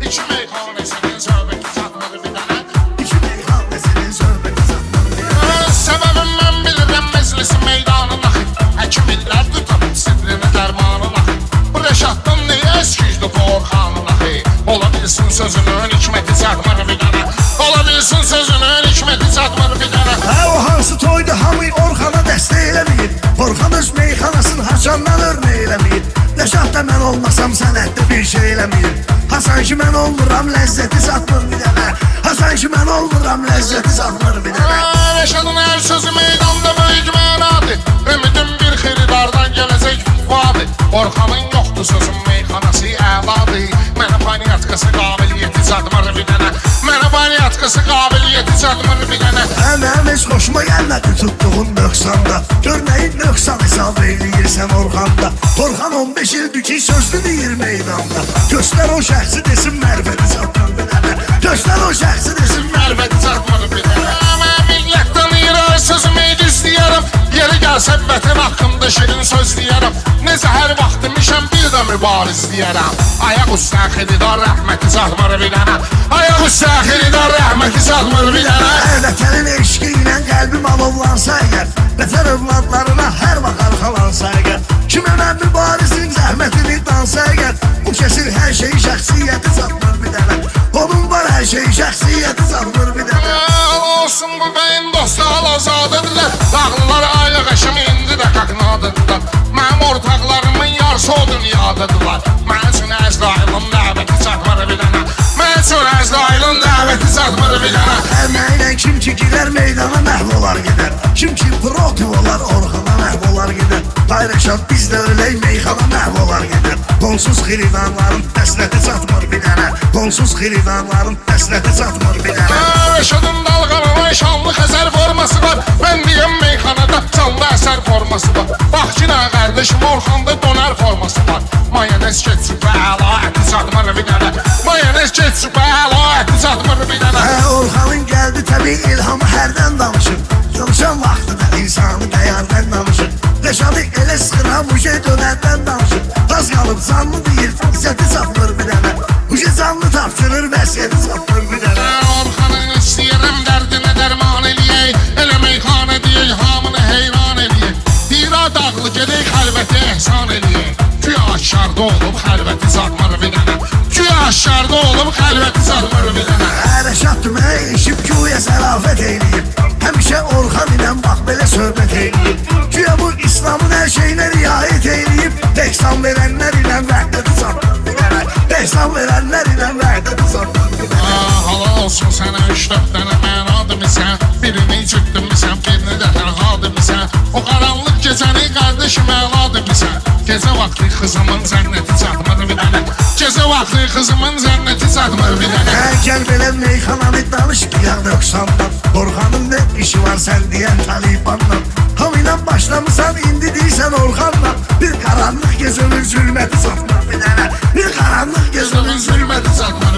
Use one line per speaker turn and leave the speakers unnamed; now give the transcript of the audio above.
İki meyxanesinin söhbəti satmır bir dənə.
İki meyxanesinin söhbəti satmır bir dənə.
Səbəbim mən bilirəm məclisi meydanına. Həkim illərdir tapıb sidrini dərmanına. Bu Rəşaddan niyə eskiydi bu Orxanına? Ola bilsin sözünün hikməti satmır bir dənə. Ola bilsin sözünün hikməti satmır bir dənə.
O hansı toydu hamı Orxana dəstək eləməyib. Orxan öz meyxanasını haçandan örnək eləməyib. Rəşadda mən olmasam sənətdə bir şey eləməyib. Hasan ki mən oluram ləzzəti satmır bir dənə. Hasan ki mən oluram ləzzəti satmır bir dənə.
Rəşadın hər sözü meydanda böyük mənadır. Ümidim bir xiridardan gələcək vadır. Orxanın yoxdur sözün meyxanası əladır. Mənə panyatkası qabiliyyəti satmır bir dənə. Mənə panyatkası qabiliyyəti satmır bir dənə.
Mənim heç xoşuma gəlmədi tutduğun nöqsanda. Gör nəyin nöqsan hesab eyləyirsən Orxanda. Orxan 15 ildir ki sözlü deyir meydanda. Göstər o şəxsi desin mərifəti satmır bir dənə. Göstər o şəxsi desin
Mərvəti satmır bir dənə. Mən millətdən irar sözümü istəyərəm. Yeri gəlsə vətən haqqında şirin söz deyərəm. Necə hər vaxt demişəm bir də mübariz deyərəm. Ayaq üstə xididar rəhməti satmır bir dənə. Ayaq üstə xididar rəhməti satmır bir dənə.
Vətənin eşqi ilə qəlbim alovlansa əgər, vətən övladlarına hər vaxt arxalansa əgər, kimə mən mübarizin zəhmətini dansa əgər, bu kəsin hər şeyi şəxsiyyəti satmır bir dənə. Onun var hər şeyi şəxsiyyəti satmır bir dənə.
Olsun bu beyin dostlar azadırlar. Dağlılar aylıq əşim indi də qaqnadırlar. Mənim ortaqlarımın yarısı o dünyadadılar. Mən üçün Əzrailin dəvəti satmır bir dənə. Mən üçün Əzrailin dəvəti satmır bir dənə.
Əməklə kim ki girər meydana məhv olar gedər. Kim ki protiv olar Orxana məhv olar gedər. Tay Rəşad biz də ölək meyxana məhv olar gedər. Qonsuz xiridanların həsrəti satmır bir dənə. Qonsuz xiridanların həsrəti satmır bir dənə.
Rəşadın dalğalanan şanlı Xəzər forması var. Mən deyəm meyxanada canlı əsər forması var. Bax ki nə qardeşim Orxanda donar forması var. Mayonez ketçupa əla əti satmır bir dənə. Mayonez ketçupa əla əti satmır bir dənə.
Orxanın gəldi təbii ilhamı hərdən danışır. Danışan vaxtıda insanı dəyərdən danışır. Rəşadı elə sıxıram uje dönərdən danışır. Az qalıb canlı deyir izzəti satmır bir dənə. Uje canlı tapşırır vəsiyyəti satmır bir dənə.
Orxanın istəyirəm dərdinə dərman eləyək. Elə meyxanə deyək hamını heyran eləyək. Dira dağlı gedək xəlvəti ehsan eləyək. Güya aşkarda olub xəlvəti satmır bir dənə. Güya aşkarda olub xəlvəti satmır bir dənə.
Rəşad tümə işib güya sərafət eyləyib. Həmişə Orxan ilə bax belə söhbət eyləyib. Güya bu İslamın hər şeyinə riayət eyləyib. Ehsan verənlər ilə vəhdəti satmır bir dənə. Ehsan verənlər ilə vəhdəti satmır bir dənə.
Halal olsun sənə 3-4 dənə mənadır misən. Birini cüddün misən, birini də tənhadır misən. O qaranlıq gecəni qardeşim əladır misən. Gecə vaxtı kızımın zənnəti satmır bir dənə. Gecə vaxtı kızımın zənnəti satmır bir dənə.
Gəl belə meyxananı danış qiyaq nöqsandan. Orxanın nə işi var sən deyən Talibandan. Hamıyla başlamısan indi deyirsən Orxanla. Bir qaranlıq gecənin zülməti satmır bir dənə. Bir qaranlıq gecənin zülməti satmır